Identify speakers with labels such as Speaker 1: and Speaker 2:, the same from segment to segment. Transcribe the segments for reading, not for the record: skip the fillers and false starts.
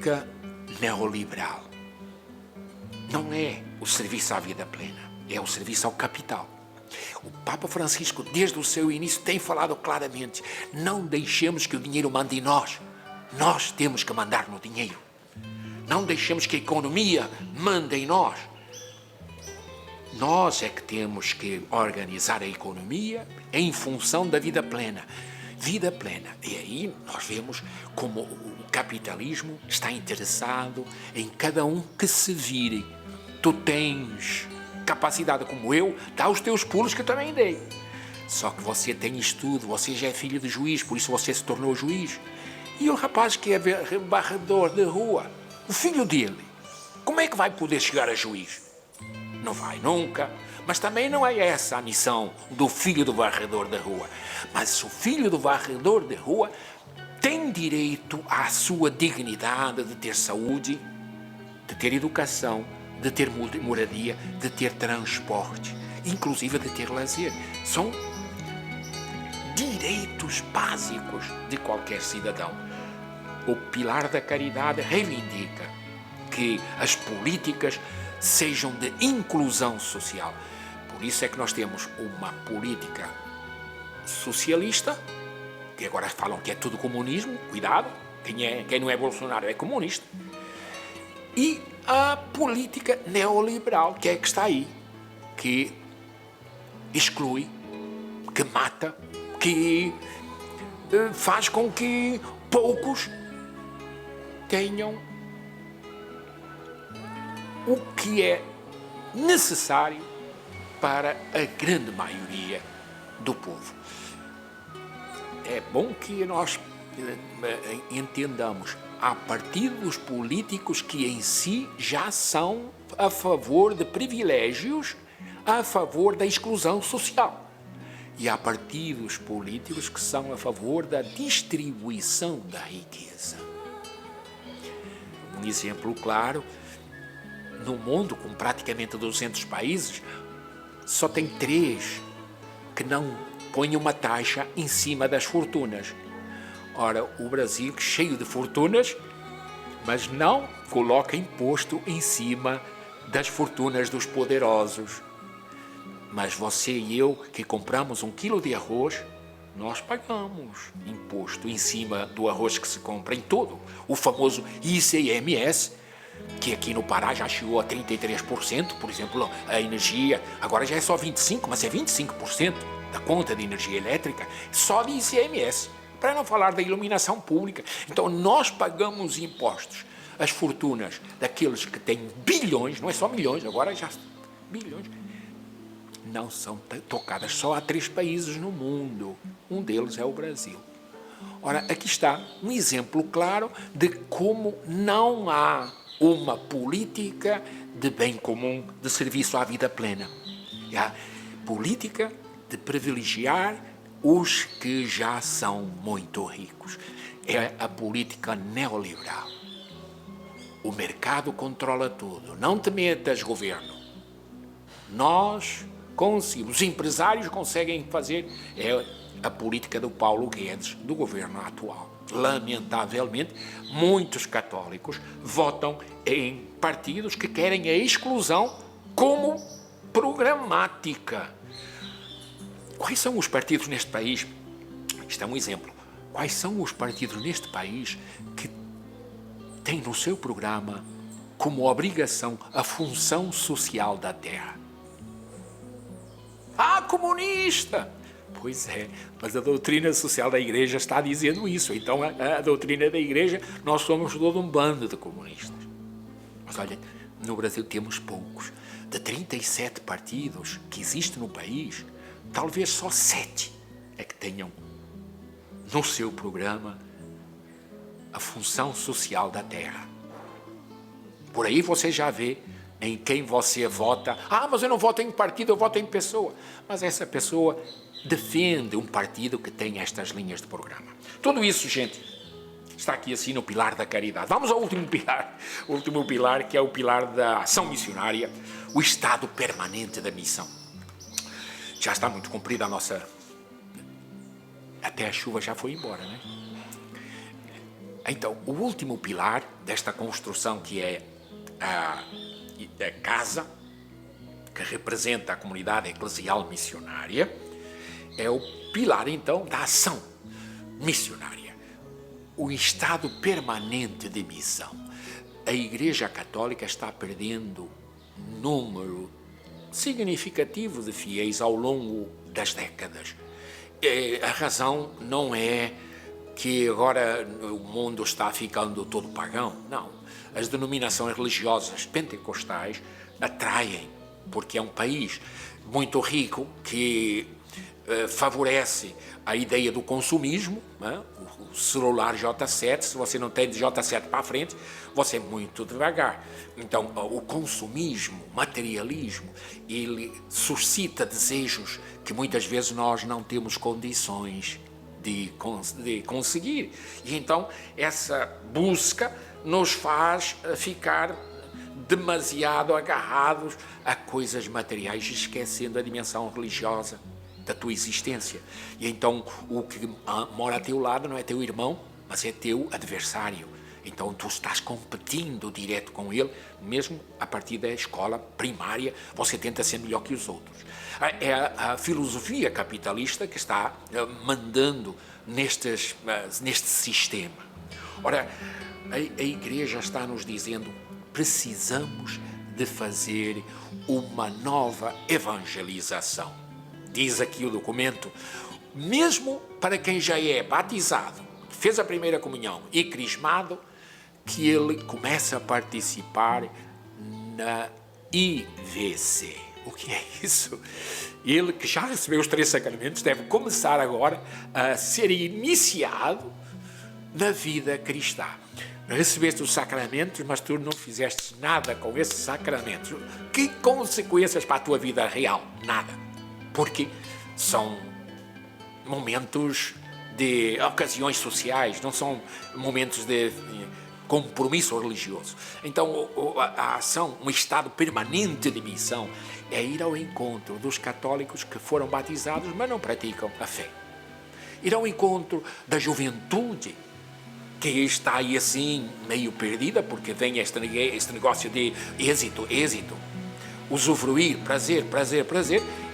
Speaker 1: política neoliberal não é o serviço à vida plena, é o serviço ao capital. O Papa Francisco, desde o seu início, tem falado claramente: não deixemos que o dinheiro mande em nós. Nós temos que mandar no dinheiro. Não deixemos que a economia mande em nós. Nós é que temos que organizar a economia em função da vida plena. Vida plena. E aí nós vemos como o capitalismo está interessado em cada um que se vire. Tu tens capacidade como eu, dá os teus pulos que eu também dei. Só que você tem estudo, você já é filho de juiz, por isso você se tornou juiz. E o rapaz que é varredor de rua, o filho dele, como é que vai poder chegar a juiz? Não vai nunca. Mas também não é essa a missão do filho do varredor da rua. Mas o filho do varredor da rua tem direito à sua dignidade de ter saúde, de ter educação, de ter moradia, de ter transporte, inclusive de ter lazer. São direitos básicos de qualquer cidadão. O pilar da caridade reivindica que as políticas sejam de inclusão social. Por isso é que nós temos uma política socialista, que agora falam que é tudo comunismo, cuidado, quem não é Bolsonaro é comunista, e a política neoliberal, que é a que está aí, que exclui, que mata, que faz com que poucos tenham o que é necessário para a grande maioria do povo. É bom que nós entendamos, há partidos políticos que em si já são a favor de privilégios, a favor da exclusão social. E há partidos políticos que são a favor da distribuição da riqueza. Um exemplo claro: no mundo, com praticamente 200 países, só tem 3 que não põem uma taxa em cima das fortunas. Ora, o Brasil, cheio de fortunas, mas não coloca imposto em cima das fortunas dos poderosos. Mas você e eu, que compramos 1 quilo de arroz, nós pagamos imposto em cima do arroz que se compra em todo. O famoso ICMS, que aqui no Pará já chegou a 33%, por exemplo, a energia, agora já é só 25%, mas é 25% da conta de energia elétrica, só de ICMS, para não falar da iluminação pública. Então nós pagamos impostos, as fortunas daqueles que têm bilhões, não é só milhões, agora já bilhões, não são tocadas. Só há 3 países no mundo, um deles é o Brasil. Ora, aqui está um exemplo claro de como não há uma política de bem comum, de serviço à vida plena. E há política de privilegiar os que já são muito ricos. É a política neoliberal. O mercado controla tudo. Não te metas, governo. Nós conseguimos, os empresários conseguem fazer. É a política do Paulo Guedes, do governo atual. Lamentavelmente, muitos católicos votam em partidos que querem a exclusão como programática. Quais são os partidos neste país? Isto é um exemplo. Quais são os partidos neste país que têm no seu programa como obrigação a função social da terra? Ah, comunista! Pois é, mas a doutrina social da Igreja está dizendo isso. Então, a doutrina da Igreja, nós somos todo um bando de comunistas. Mas olha, no Brasil temos poucos. De 37 partidos que existem no país, talvez só 7 é que tenham no seu programa a função social da terra. Por aí você já vê em quem você vota. Ah, mas eu não voto em partido, eu voto em pessoa. Mas essa pessoa defende um partido que tem estas linhas de programa. Tudo isso, gente, está aqui assim no pilar da caridade. Vamos ao último pilar, que é o pilar da ação missionária, o estado permanente da missão. Já está muito cumprida a nossa... Até a chuva já foi embora, né? Então, o último pilar desta construção, que é a casa, que representa a comunidade eclesial missionária, é o pilar, então, da ação missionária. O estado permanente de missão. A Igreja Católica está perdendo número significativo de fiéis ao longo das décadas. A razão não é que agora o mundo está ficando todo pagão, não. As denominações religiosas pentecostais atraem, porque é um país muito rico que favorece a ideia do consumismo, né? O celular J7, se você não tem de J7 para a frente, você é muito devagar. Então, o consumismo, materialismo, ele suscita desejos que muitas vezes nós não temos condições de conseguir. E então, essa busca nos faz ficar demasiado agarrados a coisas materiais, esquecendo a dimensão religiosa da tua existência. E então o que mora a teu lado não é teu irmão, mas é teu adversário. Então tu estás competindo direto com ele, mesmo a partir da escola primária, você tenta ser melhor que os outros. É a filosofia capitalista que está mandando neste sistema. Ora, a Igreja está nos dizendo: precisamos de fazer uma nova evangelização. Diz aqui o documento, mesmo para quem já é batizado, fez a primeira comunhão e crismado, que ele começa a participar na IVC. O que é isso? Ele que já recebeu os 3 sacramentos deve começar agora a ser iniciado na vida cristã. Recebeste os sacramentos, mas tu não fizeste nada com esses sacramentos. Que consequências para a tua vida real? Nada. Porque são momentos de ocasiões sociais, não são momentos de compromisso religioso. Então, a ação, um estado permanente de missão, é ir ao encontro dos católicos que foram batizados, mas não praticam a fé. Ir ao encontro da juventude, que está aí assim, meio perdida, porque vem este negócio de êxito, usufruir, prazer.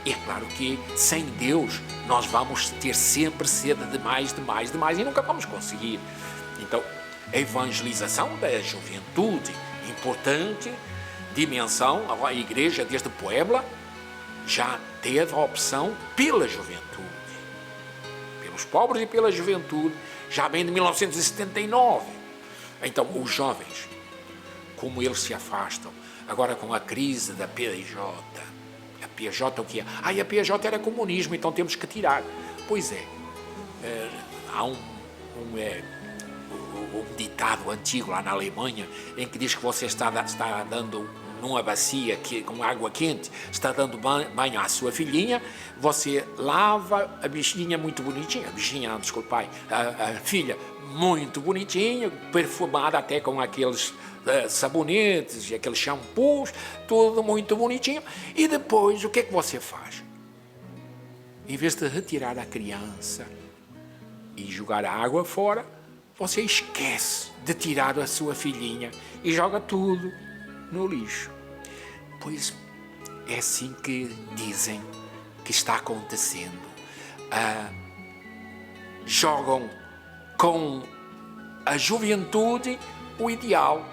Speaker 1: E é claro que sem Deus nós vamos ter sempre sede de mais e nunca vamos conseguir. Então, a evangelização da juventude, importante dimensão. A Igreja desde Puebla já teve a opção pela juventude, pelos pobres e pela juventude, já bem de 1979. Então, os jovens, como eles se afastam, agora com a crise da PJ. A PJ o que é? A PJ era comunismo, então temos que tirar. Pois é, há um ditado antigo lá na Alemanha em que diz que você está dando numa bacia com água quente, está dando banho à sua filhinha, você lava a bichinha muito bonitinha, a filha muito bonitinha, perfumada até com aqueles sabonetes e aqueles shampoos, tudo muito bonitinho, e depois o que é que você faz? Em vez de retirar a criança e jogar a água fora, você esquece de tirar a sua filhinha e joga tudo no lixo. Pois é assim que dizem que está acontecendo. Jogam com a juventude o ideal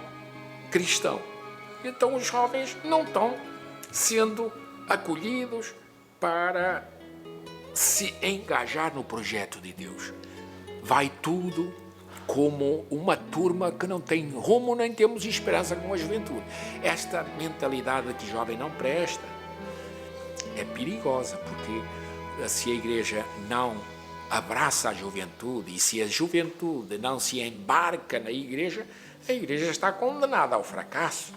Speaker 1: cristão. Então os jovens não estão sendo acolhidos para se engajar no projeto de Deus. Vai tudo como uma turma que não tem rumo, nem temos esperança com a juventude. Esta mentalidade de jovem não presta é perigosa, porque se a Igreja não abraça a juventude e se a juventude não se embarca na Igreja, a Igreja está condenada ao fracasso.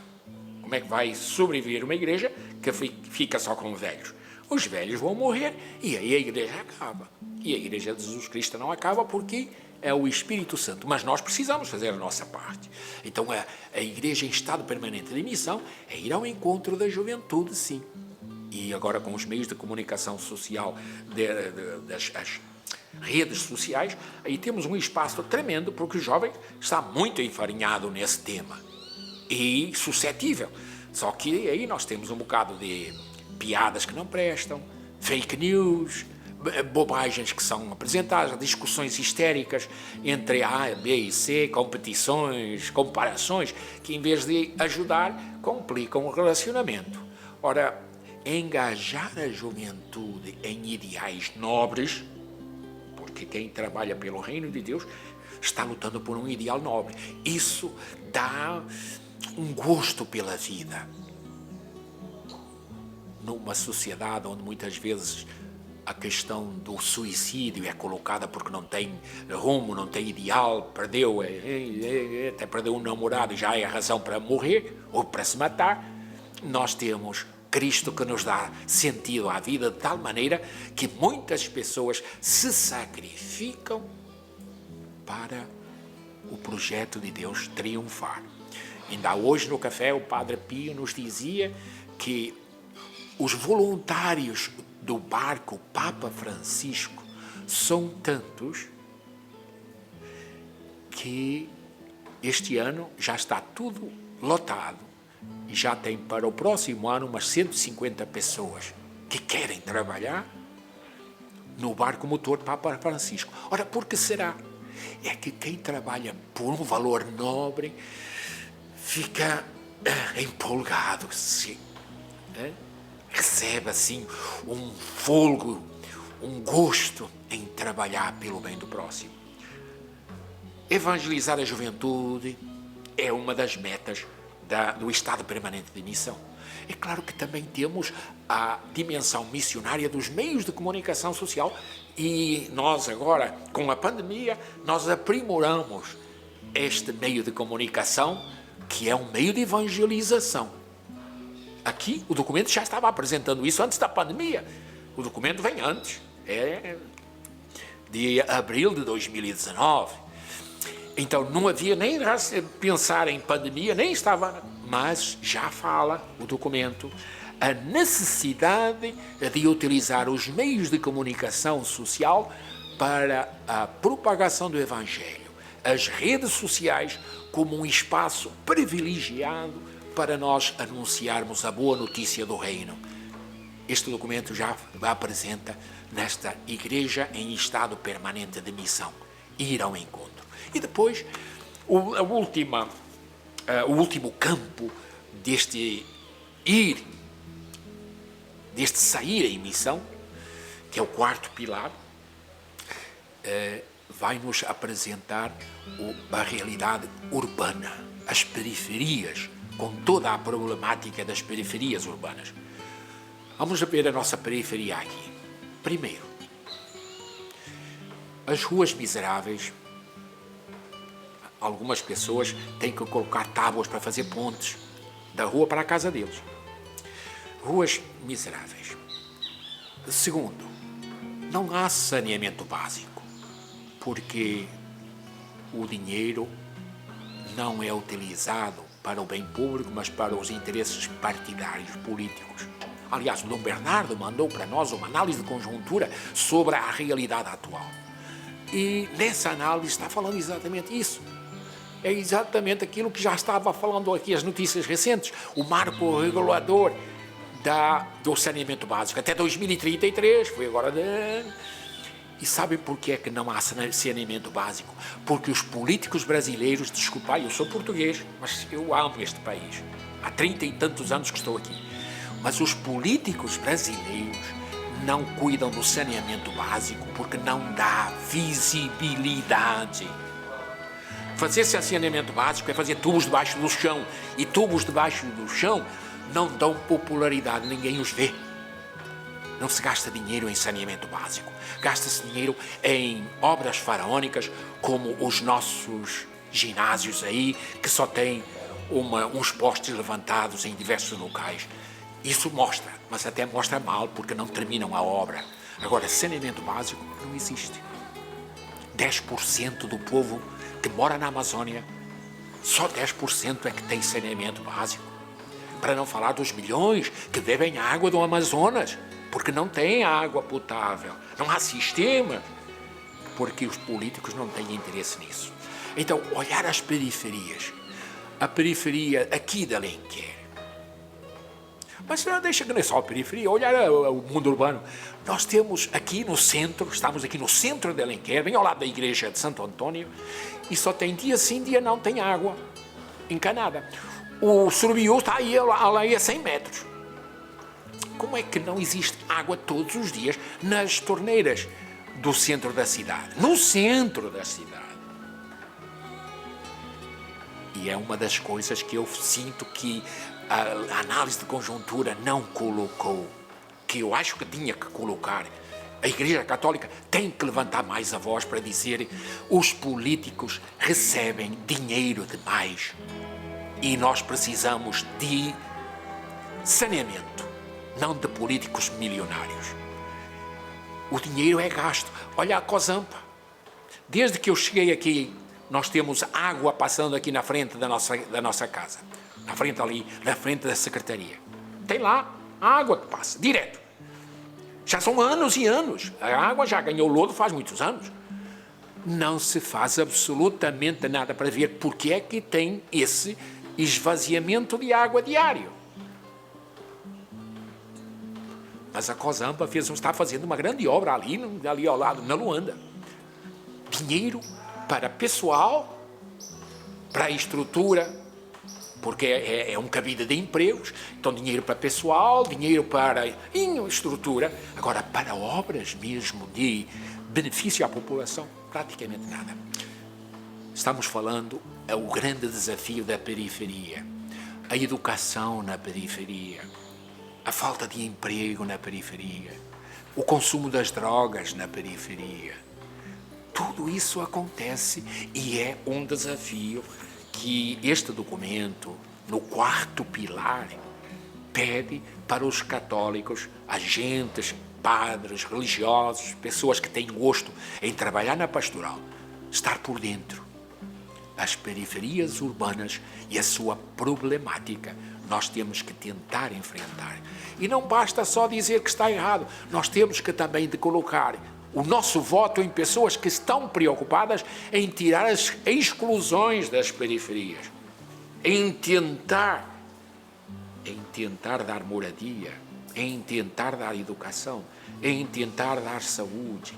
Speaker 1: Como é que vai sobreviver uma Igreja que fica só com velhos? Os velhos vão morrer e aí a Igreja acaba. E a Igreja de Jesus Cristo não acaba porque é o Espírito Santo, mas nós precisamos fazer a nossa parte. Então a Igreja em estado permanente de missão é ir ao encontro da juventude, sim. E agora com os meios de comunicação social, redes sociais, aí temos um espaço tremendo, porque o jovem está muito enfarinhado nesse tema e suscetível. Só que aí nós temos um bocado de piadas que não prestam, fake news, bobagens que são apresentadas, discussões histéricas entre A, B e C, competições, comparações, que em vez de ajudar, complicam o relacionamento. Ora, engajar a juventude em ideais nobres, porque quem trabalha pelo reino de Deus está lutando por um ideal nobre. Isso dá um gosto pela vida. Numa sociedade onde muitas vezes a questão do suicídio é colocada porque não tem rumo, não tem ideal, até perdeu um namorado e já é a razão para morrer ou para se matar, nós temos Cristo que nos dá sentido à vida de tal maneira que muitas pessoas se sacrificam para o projeto de Deus triunfar. Ainda hoje no café o Padre Pio nos dizia que os voluntários do barco Papa Francisco são tantos que este ano já está tudo lotado e já tem para o próximo ano umas 150 pessoas que querem trabalhar no barco motor Papa Francisco. Ora, por que será? É que quem trabalha por um valor nobre fica empolgado, sim, recebe assim um fôlego, um gosto em trabalhar pelo bem do próximo. Evangelizar a juventude é uma das metas do Estado Permanente de Missão. É claro que também temos a dimensão missionária dos meios de comunicação social e nós agora, com a pandemia, nós aprimoramos este meio de comunicação que é um meio de evangelização. Aqui o documento já estava apresentando isso antes da pandemia. O documento vem antes, é de abril de 2019. Então não havia nem pensar em pandemia, nem estava, mas já fala o documento a necessidade de utilizar os meios de comunicação social para a propagação do Evangelho, as redes sociais como um espaço privilegiado para nós anunciarmos a boa notícia do reino. Este documento já apresenta nesta igreja em estado permanente de missão, ir ao encontro. E depois, o último campo deste sair em missão, que é o quarto pilar, vai nos apresentar a realidade urbana, as periferias, com toda a problemática das periferias urbanas. Vamos ver a nossa periferia aqui. Primeiro, as ruas miseráveis. Algumas pessoas têm que colocar tábuas para fazer pontes da rua para a casa deles. Ruas miseráveis. Segundo, não há saneamento básico, porque o dinheiro não é utilizado para o bem público, mas para os interesses partidários, políticos. Aliás, o Dom Bernardo mandou para nós uma análise de conjuntura sobre a realidade atual. E nessa análise está falando exatamente isso. É exatamente aquilo que já estava falando aqui, as notícias recentes, o marco regulador do saneamento básico até 2033, foi agora. E sabem por que é que não há saneamento básico? Porque os políticos brasileiros, desculpa, eu sou português, mas eu amo este país. Há 30 e tantos anos que estou aqui. Mas os políticos brasileiros não cuidam do saneamento básico porque não dá visibilidade. Fazer saneamento básico é fazer tubos debaixo do chão. E tubos debaixo do chão não dão popularidade, ninguém os vê. Não se gasta dinheiro em saneamento básico. Gasta-se dinheiro em obras faraónicas, como os nossos ginásios aí, que só têm uns postes levantados em diversos locais. Isso mostra, mas até mostra mal, porque não terminam a obra. Agora, saneamento básico não existe. 10% do povo que mora na Amazônia, só 10% é que tem saneamento básico. Para não falar dos milhões que bebem água do Amazonas, porque não tem água potável, não há sistema. porque os políticos não têm interesse nisso. Então, olhar as periferias, a periferia aqui de Alenquer, mas não deixa que não é só a periferia, olhar o mundo urbano. Nós temos aqui no centro, estamos aqui no centro de Alenquer, bem ao lado da igreja de Santo Antônio, e só tem dia sim, dia não, tem água encanada. O Surubim está aí a 100 metros. Como é que não existe água todos os dias nas torneiras do centro da cidade? No centro da cidade. E é uma das coisas que eu sinto que a análise de conjuntura não colocou, que eu acho que tinha que colocar. A Igreja Católica tem que levantar mais a voz para dizer: os políticos recebem dinheiro demais e nós precisamos de saneamento, não de políticos milionários. O dinheiro é gasto. Olha a Cozampa. Desde que eu cheguei aqui, nós temos água passando aqui na frente da nossa casa. Na frente da secretaria. Tem lá a água que passa, direto. Já são anos e anos. A água já ganhou lodo faz muitos anos. Não se faz absolutamente nada para ver porque é que tem esse esvaziamento de água diário. Mas a Cozampa está fazendo uma grande obra ali ao lado, na Luanda. Dinheiro para pessoal, para estrutura, porque é um cabide de empregos, então dinheiro para pessoal, dinheiro para estrutura, agora para obras mesmo de benefício à população, praticamente nada. Estamos falando, é o grande desafio da periferia, a educação na periferia, a falta de emprego na periferia, o consumo das drogas na periferia. Tudo isso acontece e é um desafio que este documento, no 4º pilar, pede para os católicos, agentes, padres, religiosos, pessoas que têm gosto em trabalhar na pastoral, estar por dentro. As periferias urbanas e a sua problemática, nós temos que tentar enfrentar. E não basta só dizer que está errado, nós temos que também de colocar o nosso voto em pessoas que estão preocupadas em tirar as exclusões das periferias, em tentar dar moradia, em tentar dar educação, em tentar dar saúde.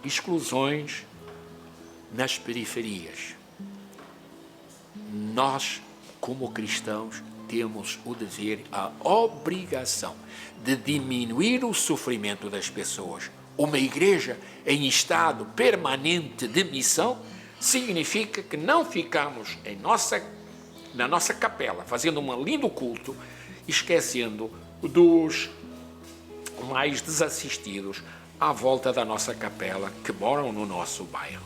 Speaker 1: Exclusões nas periferias. Nós, como cristãos, temos o dever, a obrigação de diminuir o sofrimento das pessoas. Uma igreja em estado permanente de missão significa que não ficamos na nossa capela, fazendo um lindo culto, esquecendo dos mais desassistidos à volta da nossa capela, que moram no nosso bairro.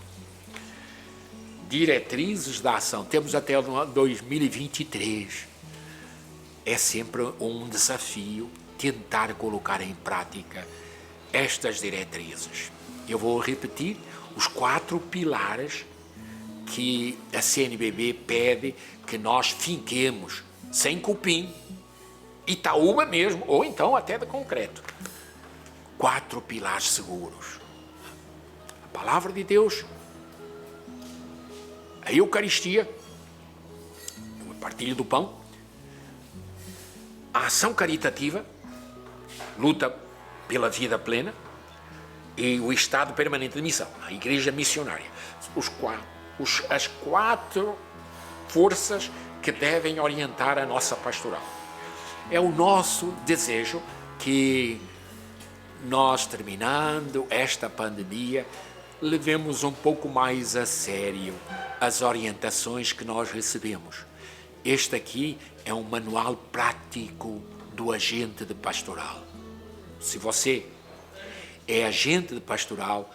Speaker 1: Diretrizes da ação, temos até 2023. É sempre um desafio tentar colocar em prática estas diretrizes. Eu vou repetir os 4 pilares que a CNBB pede que nós finquemos, sem cupim, Itaúba mesmo, ou então até de concreto. 4 pilares seguros. A palavra de Deus, a Eucaristia, o partilho do pão, a ação caritativa, luta pela vida plena, e o estado permanente de missão, a igreja missionária. As 4 forças que devem orientar a nossa pastoral. É o nosso desejo que nós, terminando esta pandemia, levemos um pouco mais a sério as orientações que nós recebemos. Este aqui é um manual prático do agente de pastoral. Se você é agente de pastoral,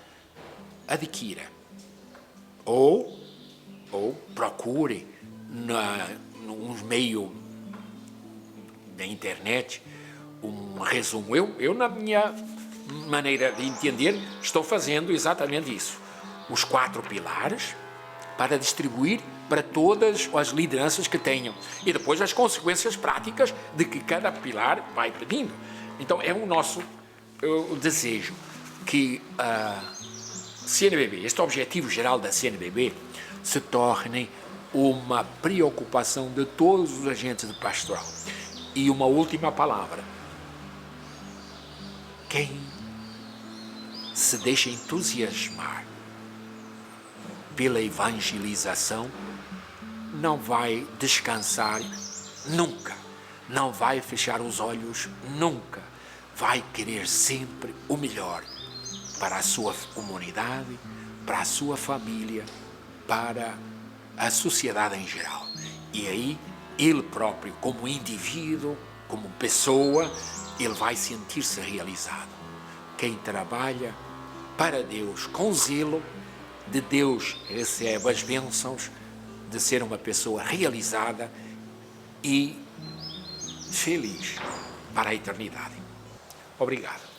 Speaker 1: adquira ou procure num meio da internet um resumo. Eu, na minha maneira de entender, estou fazendo exatamente isso. Os 4 pilares para distribuir para todas as lideranças que tenham. E depois as consequências práticas de que cada pilar vai pedindo. Então é o nosso desejo que CNBB, este objetivo geral da CNBB, se torne uma preocupação de todos os agentes de pastoral. E uma última palavra: quem se deixa entusiasmar pela evangelização não vai descansar nunca, não vai fechar os olhos nunca, vai querer sempre o melhor para a sua comunidade, para a sua família, para a sociedade em geral. E aí, ele próprio, como indivíduo, como pessoa, ele vai sentir-se realizado. Quem trabalha para Deus com zelo, de Deus recebe as bênçãos de ser uma pessoa realizada e feliz para a eternidade. Obrigado.